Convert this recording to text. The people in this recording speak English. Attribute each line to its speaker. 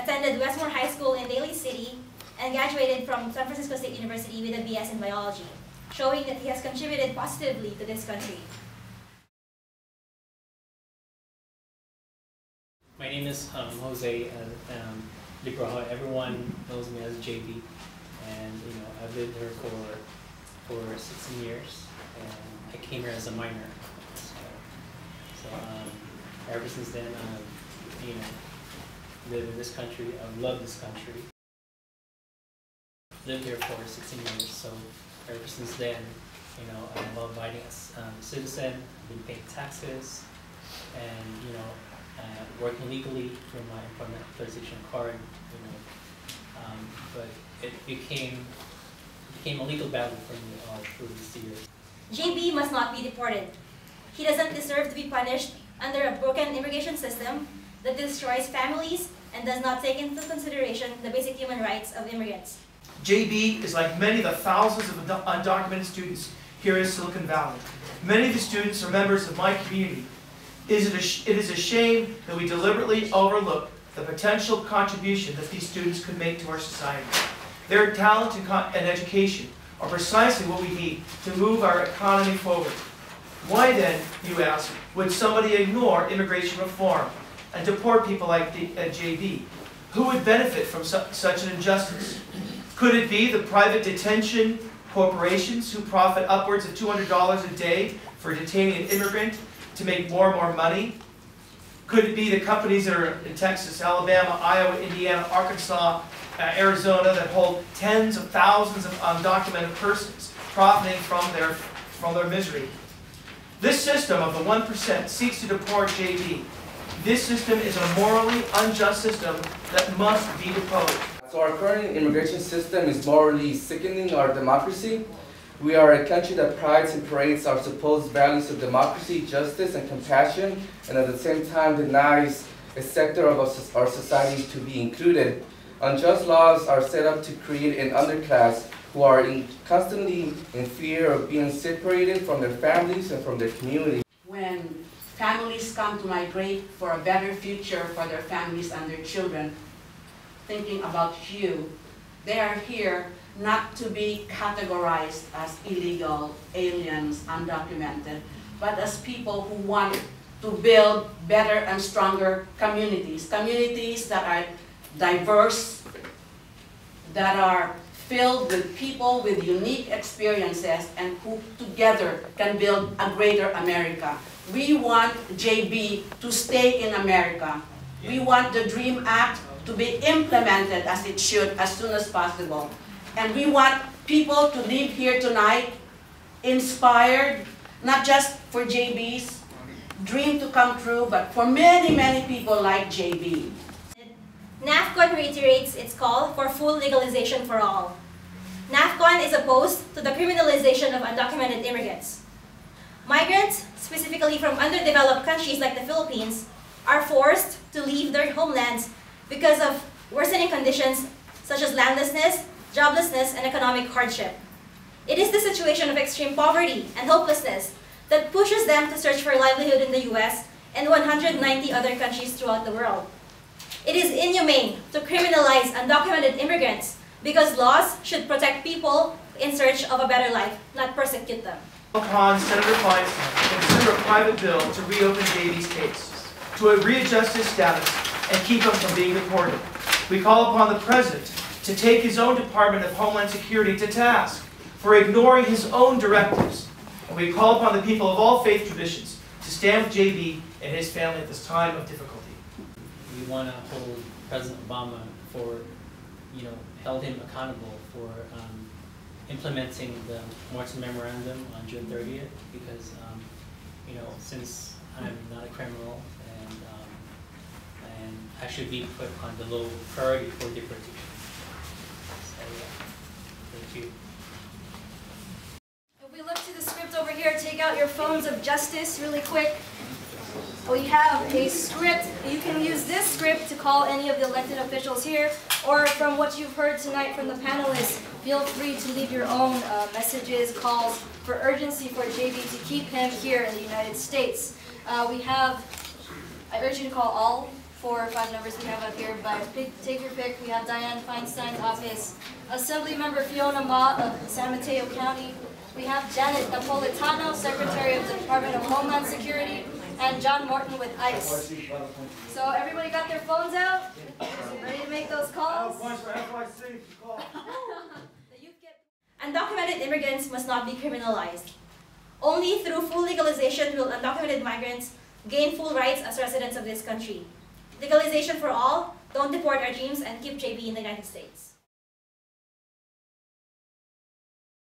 Speaker 1: attended Westmore High School in Daly City, and graduated from San Francisco State University with a BS in biology, showing that he has contributed positively to this country.
Speaker 2: My name is Jose Librojo. Everyone knows me as JB, and I've lived here for 16 years, and I came here as a minor. So ever since then, I've lived in this country. I've loved this country. Lived here for 16 years, so ever since then, I'm law-abiding as a citizen. I've been paying taxes, and working legally through my employment authorization card. But it became a legal battle for me all through these years.
Speaker 1: JB must not be deported. He doesn't deserve to be punished under a broken immigration system that destroys families and does not take into consideration the basic human rights of immigrants.
Speaker 3: JB is like many of the thousands of undocumented students here in Silicon Valley. Many of the students are members of my community. It is a shame that we deliberately overlook the potential contribution that these students could make to our society. Their talent and education are precisely what we need to move our economy forward. Why then, you ask, would somebody ignore immigration reform and deport people like JB? Who would benefit from such an injustice? Could it be the private detention corporations who profit upwards of $200 a day for detaining an immigrant to make more and more money? Could it be the companies that are in Texas, Alabama, Iowa, Indiana, Arkansas, Arizona that hold tens of thousands of undocumented persons profiting from their misery? This system of the 1% seeks to deport JB. This system is a morally unjust system that must be deposed.
Speaker 4: So our current immigration system is morally sickening our democracy. We are a country that prides and parades our supposed values of democracy, justice, and compassion, and at the same time denies a sector of our society to be included. Unjust laws are set up to create an underclass who are constantly in fear of being separated from their families and from their community.
Speaker 5: When families come to migrate for a better future for their families and their children, thinking about you, they are here not to be categorized as illegal, aliens, undocumented, but as people who want to build better and stronger communities. Communities that are diverse, that are filled with people with unique experiences and who together can build a greater America. We want JB to stay in America. We want the DREAM Act to be implemented as it should as soon as possible. And we want people to leave here tonight inspired, not just for JB's dream to come true, but for many, many people like JB.
Speaker 1: NAFCON reiterates its call for full legalization for all. NAFCON is opposed to the criminalization of undocumented immigrants. Migrants, specifically from underdeveloped countries like the Philippines, are forced to leave their homelands because of worsening conditions such as landlessness, joblessness, and economic hardship. It is the situation of extreme poverty and hopelessness that pushes them to search for livelihood in the US and 190 other countries throughout the world. It is inhumane to criminalize undocumented immigrants because laws should protect people in search of a better life, not persecute them.
Speaker 3: Senator Feinstein consider a private bill to reopen JB's case, to readjust his status, and keep him from being deported. We call upon the President to take his own Department of Homeland Security to task for ignoring his own directives. And we call upon the people of all faith traditions to stand with JB and his family at this time of difficulty.
Speaker 2: We want to hold President Obama for, held him accountable for implementing the Morton Memorandum on June 30th because, since I'm not a criminal and I should be put on the low priority for deportation. Thank you.
Speaker 6: If we look to the script over here, take out your phones of justice really quick. We have a script. You can use this script to call any of the elected officials here, or from what you've heard tonight from the panelists, feel free to leave your own messages, calls for urgency for JB to keep him here in the United States. I urge you to call all 4 or 5 numbers we have up here, but take your pick. We have Dianne Feinstein's office, Assemblymember Fiona Ma of San Mateo County. We have Janet Napolitano, Secretary of the Department of Homeland Security, and John Morton with ICE. So everybody got their phones out? Ready to make those calls?
Speaker 1: Undocumented immigrants must not be criminalized. Only through full legalization will undocumented migrants gain full rights as residents of this country. Legalization for all, don't deport our dreams, and keep JB in the United States.